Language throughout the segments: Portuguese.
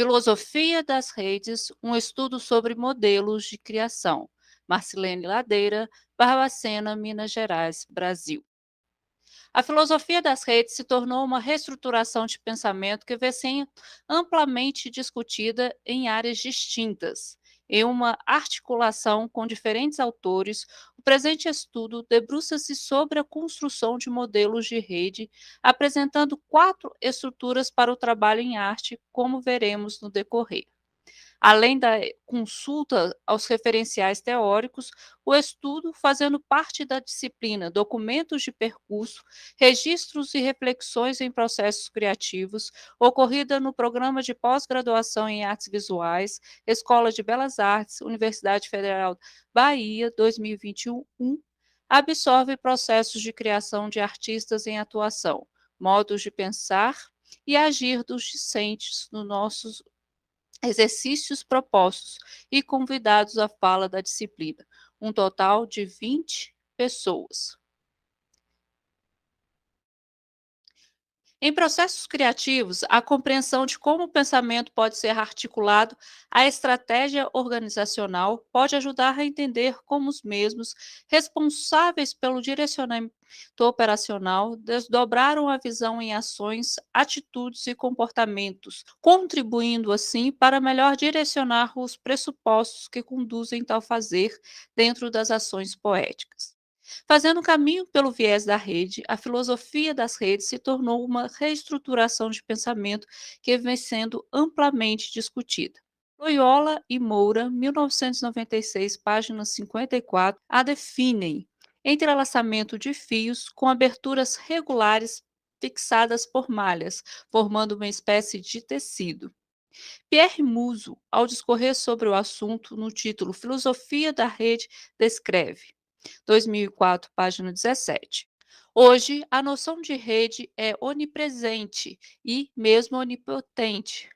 Filosofia das redes, um estudo sobre modelos de criação. Marcilene Ladeira, Barbacena, Minas Gerais, Brasil. A filosofia das redes se tornou uma reestruturação de pensamento que vem sendo amplamente discutida em áreas distintas. Em uma articulação com diferentes autores, o presente estudo debruça-se sobre a construção de modelos de rede, apresentando 4 estruturas para o trabalho em arte, como veremos no decorrer. Além da consulta aos referenciais teóricos, o estudo, fazendo parte da disciplina Documentos de Percurso, Registros e Reflexões em Processos Criativos, ocorrida no Programa de Pós-Graduação em Artes Visuais, Escola de Belas Artes, Universidade Federal Bahia, 2021, absorve processos de criação de artistas em atuação, modos de pensar e agir dos discentes nos nossos exercícios propostos e convidados à fala da disciplina, um total de 20 pessoas. Em processos criativos, a compreensão de como o pensamento pode ser articulado à estratégia organizacional pode ajudar a entender como os mesmos, responsáveis pelo direcionamento operacional, desdobraram a visão em ações, atitudes e comportamentos, contribuindo assim para melhor direcionar os pressupostos que conduzem tal fazer dentro das ações poéticas. Fazendo caminho pelo viés da rede, a filosofia das redes se tornou uma reestruturação de pensamento que vem sendo amplamente discutida. Loyola e Moura, 1996, página 54, a definem: entrelaçamento de fios com aberturas regulares fixadas por malhas, formando uma espécie de tecido. Pierre Muso, ao discorrer sobre o assunto no título Filosofia da Rede, descreve: 2004, página 17. Hoje, a noção de rede é onipresente e mesmo onipotente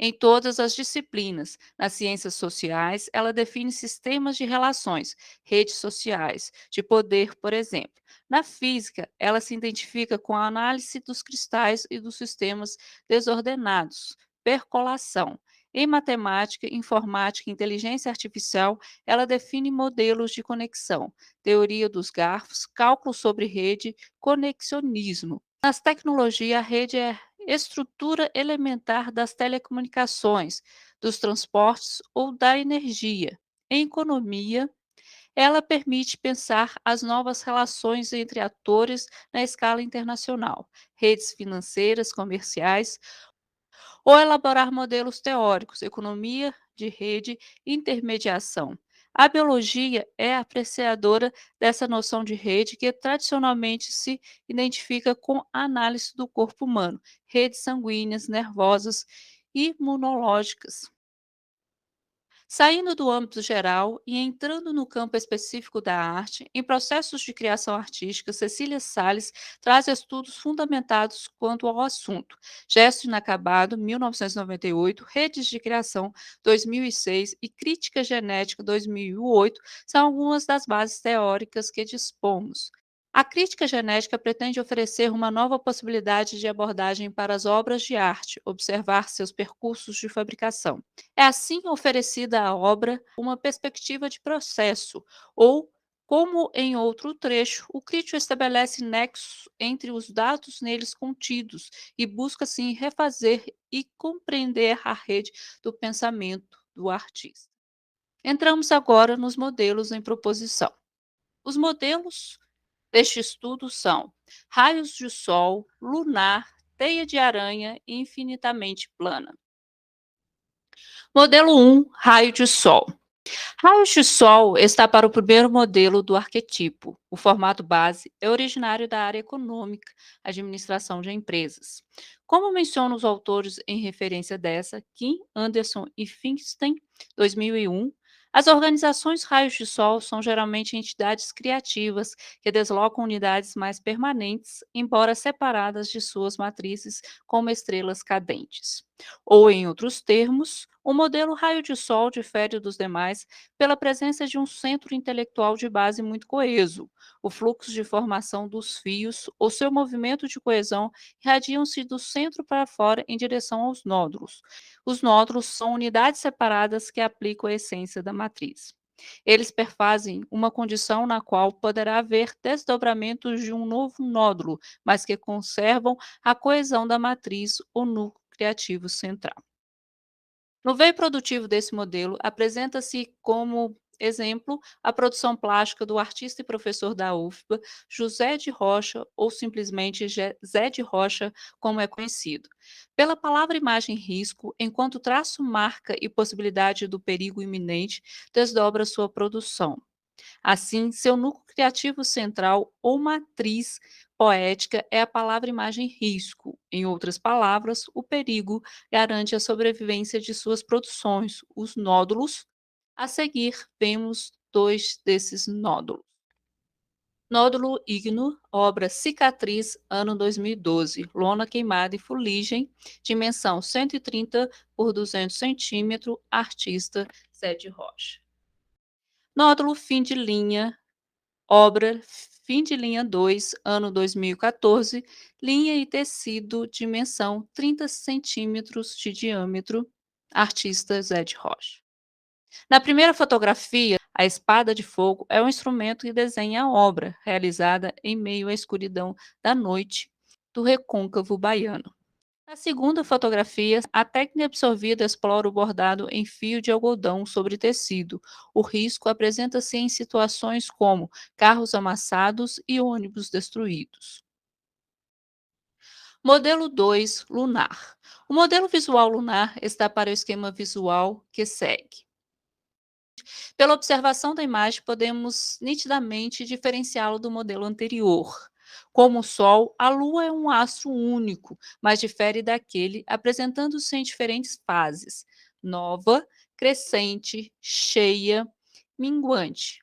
em todas as disciplinas. Nas ciências sociais, ela define sistemas de relações, redes sociais, de poder, por exemplo. Na física, ela se identifica com a análise dos cristais e dos sistemas desordenados, percolação. Em matemática, informática e inteligência artificial, ela define modelos de conexão, teoria dos garfos, cálculo sobre rede, conexionismo. Nas tecnologias, a rede é estrutura elementar das telecomunicações, dos transportes ou da energia. Em economia, ela permite pensar as novas relações entre atores na escala internacional, redes financeiras, comerciais, ou elaborar modelos teóricos, economia de rede, intermediação. A biologia é apreciadora dessa noção de rede que tradicionalmente se identifica com a análise do corpo humano, redes sanguíneas, nervosas e imunológicas. Saindo do âmbito geral e entrando no campo específico da arte, em processos de criação artística, Cecília Salles traz estudos fundamentados quanto ao assunto. Gesto Inacabado, 1998, Redes de Criação, 2006 e Crítica Genética, 2008, são algumas das bases teóricas que dispomos. A crítica genética pretende oferecer uma nova possibilidade de abordagem para as obras de arte, observar seus percursos de fabricação. É assim oferecida à obra uma perspectiva de processo, ou, como em outro trecho, o crítico estabelece nexos entre os dados neles contidos e busca, assim, refazer e compreender a rede do pensamento do artista. Entramos agora nos modelos em proposição. Os modelos deste estudo são raios de sol, lunar, teia de aranha e infinitamente plana. Modelo 1, raio de sol. Raios de sol está para o primeiro modelo do arquetipo. O formato base é originário da área econômica, administração de empresas. Como mencionam os autores em referência dessa, Kim, Anderson e Finstein, 2001, as organizações raios de sol são geralmente entidades criativas que deslocam unidades mais permanentes, embora separadas de suas matrizes como estrelas cadentes. Ou, em outros termos, o modelo raio de sol difere dos demais pela presença de um centro intelectual de base muito coeso. O fluxo de formação dos fios ou seu movimento de coesão irradiam-se do centro para fora em direção aos nódulos. Os nódulos são unidades separadas que aplicam a essência da matriz. Eles perfazem uma condição na qual poderá haver desdobramentos de um novo nódulo, mas que conservam a coesão da matriz ou núcleo criativo central. No veio produtivo desse modelo, apresenta-se como exemplo a produção plástica do artista e professor da UFBA, José de Rocha, ou simplesmente Zé de Rocha, como é conhecido. Pela palavra imagem risco, enquanto traço marca e possibilidade do perigo iminente, desdobra sua produção. Assim, seu núcleo criativo central ou matriz poética é a palavra imagem risco. Em outras palavras, o perigo garante a sobrevivência de suas produções, os nódulos. A seguir, vemos dois desses nódulos. Nódulo ígneo, obra Cicatriz, ano 2012, lona queimada e fuligem, dimensão 130 por 200 centímetros, artista Zé Rocha. Nódulo fim de linha, obra Fim de linha 2, ano 2014, linha e tecido, dimensão 30 centímetros de diâmetro, artista Zé de Rocha. Na primeira fotografia, a espada de fogo é o instrumento que desenha a obra, realizada em meio à escuridão da noite do recôncavo baiano. Na segunda fotografia, a técnica absorvida explora o bordado em fio de algodão sobre tecido. O risco apresenta-se em situações como carros amassados e ônibus destruídos. Modelo 2, lunar. O modelo visual lunar está para o esquema visual que segue. Pela observação da imagem, podemos nitidamente diferenciá-lo do modelo anterior. Como o Sol, a Lua é um astro único, mas difere daquele, apresentando-se em diferentes fases: nova, crescente, cheia, minguante.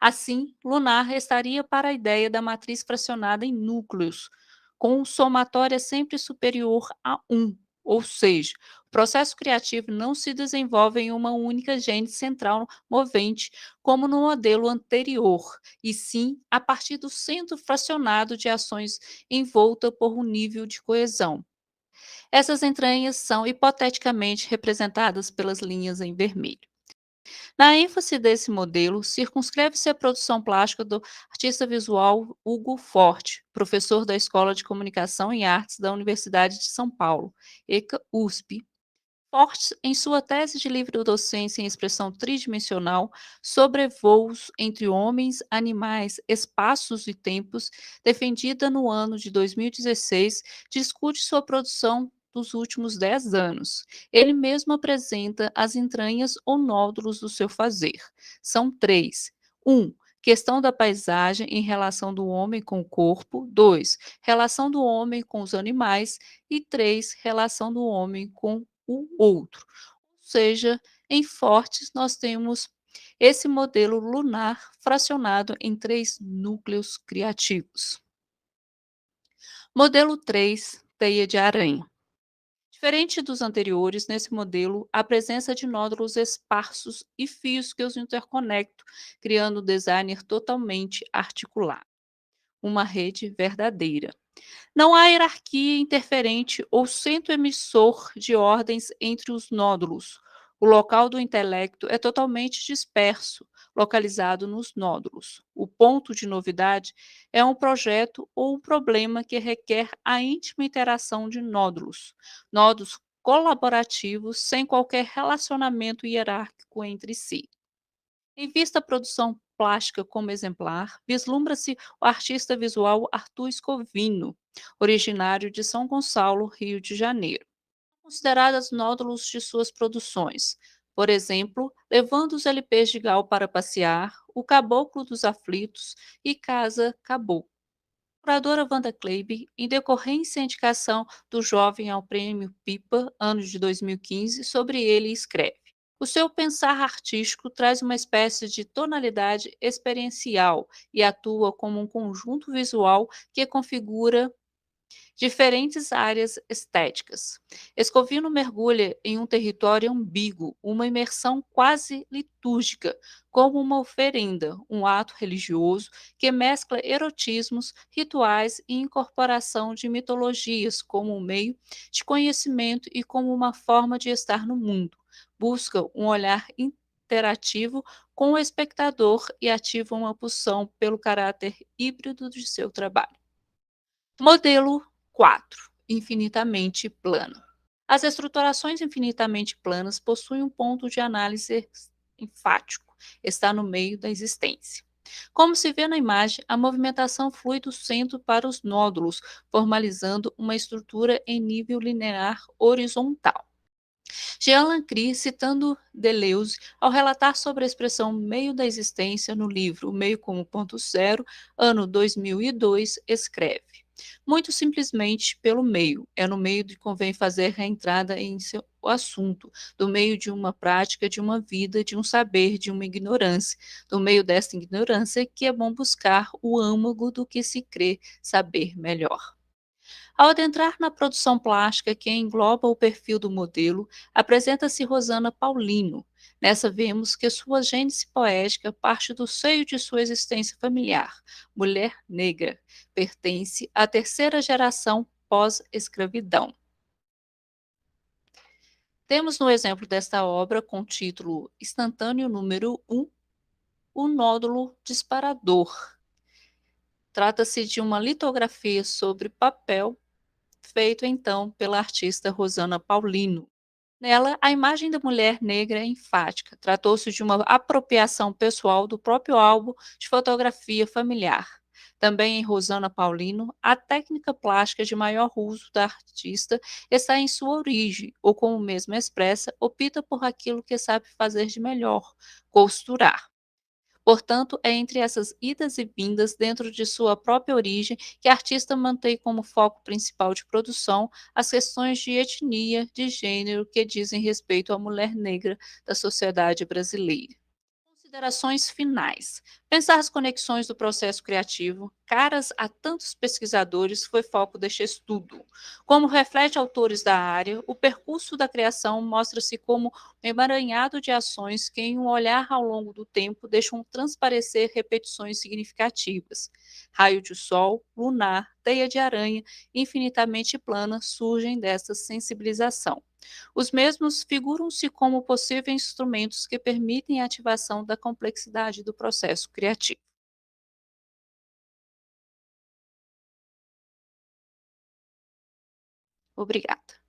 Assim, lunar estaria para a ideia da matriz fracionada em núcleos, com somatória sempre superior a 1, ou seja, o processo criativo não se desenvolve em uma única gênese central movente, como no modelo anterior, e sim a partir do centro fracionado de ações envolta por um nível de coesão. Essas entranhas são hipoteticamente representadas pelas linhas em vermelho. Na ênfase desse modelo, circunscreve-se a produção plástica do artista visual Hugo Forte, professor da Escola de Comunicação e Artes da Universidade de São Paulo, ECA-USP. Forte, em sua tese de livre-docência em expressão tridimensional, Sobrevoos entre homens, animais, espaços e tempos, defendida no ano de 2016, discute sua produção dos últimos 10 anos. Ele mesmo apresenta as entranhas ou nódulos do seu fazer. São três. 1. Questão da paisagem em relação do homem com o corpo. 2. Relação do homem com os animais. E 3. Relação do homem com o outro. Ou seja, em Fortes nós temos esse modelo lunar fracionado em três núcleos criativos. Modelo 3, teia de aranha. Diferente dos anteriores, nesse modelo, a presença de nódulos esparsos e fios que os interconectam, criando um designer totalmente articulado. Uma rede verdadeira. Não há hierarquia interferente ou centro emissor de ordens entre os nódulos. O local do intelecto é totalmente disperso, localizado nos nódulos. O ponto de novidade é um projeto ou um problema que requer a íntima interação de nódulos, nódulos colaborativos sem qualquer relacionamento hierárquico entre si. Em vista a produção plástica como exemplar, vislumbra-se o artista visual Arthur Scovino, originário de São Gonçalo, Rio de Janeiro. Consideradas nódulos de suas produções, por exemplo, Levando os LPs de Gal para Passear, O Caboclo dos Aflitos e Casa Caboclo. A curadora Wanda Kleib, em decorrência à indicação do jovem ao Prêmio Pipa, ano de 2015, sobre ele escreve: o seu pensar artístico traz uma espécie de tonalidade experiencial e atua como um conjunto visual que configura Diferentes áreas estéticas. Escovino mergulha em um território ambíguo, uma imersão quase litúrgica, como uma oferenda, um ato religioso que mescla erotismos, rituais e incorporação de mitologias como um meio de conhecimento e como uma forma de estar no mundo. Busca um olhar interativo com o espectador e ativa uma pulsão pelo caráter híbrido de seu trabalho. Modelo 4, infinitamente plano. As estruturações infinitamente planas possuem um ponto de análise enfático, está no meio da existência. Como se vê na imagem, a movimentação flui do centro para os nódulos, formalizando uma estrutura em nível linear horizontal. Jean Lancry, citando Deleuze, ao relatar sobre a expressão meio da existência no livro O Meio como Ponto Zero, ano 2002, escreve: muito simplesmente pelo meio. É no meio de convém fazer a entrada em seu assunto, do meio de uma prática, de uma vida, de um saber, de uma ignorância. Do meio desta ignorância que é bom buscar o âmago do que se crê saber melhor. Ao adentrar na produção plástica que engloba o perfil do modelo, apresenta-se Rosana Paulino. Nessa vemos que sua gênese poética parte do seio de sua existência familiar, mulher negra, pertence à terceira geração pós-escravidão. Temos no exemplo desta obra, com título Instantâneo número 1, o nódulo disparador. Trata-se de uma litografia sobre papel feito então pela artista Rosana Paulino. Nela, a imagem da mulher negra é enfática. Tratou-se de uma apropriação pessoal do próprio álbum de fotografia familiar. Também em Rosana Paulino, a técnica plástica de maior uso da artista está em sua origem, ou como mesmo expressa, opta por aquilo que sabe fazer de melhor, costurar. Portanto, é entre essas idas e vindas dentro de sua própria origem que a artista mantém como foco principal de produção as questões de etnia, de gênero que dizem respeito à mulher negra da sociedade brasileira. Considerações finais. Pensar as conexões do processo criativo, caras a tantos pesquisadores, foi foco deste estudo. Como reflete autores da área, o percurso da criação mostra-se como um emaranhado de ações que, em um olhar ao longo do tempo, deixam transparecer repetições significativas. Raio de sol, lunar, teia de aranha, infinitamente plana surgem dessa sensibilização. Os mesmos figuram-se como possíveis instrumentos que permitem a ativação da complexidade do processo criativo. Obrigada.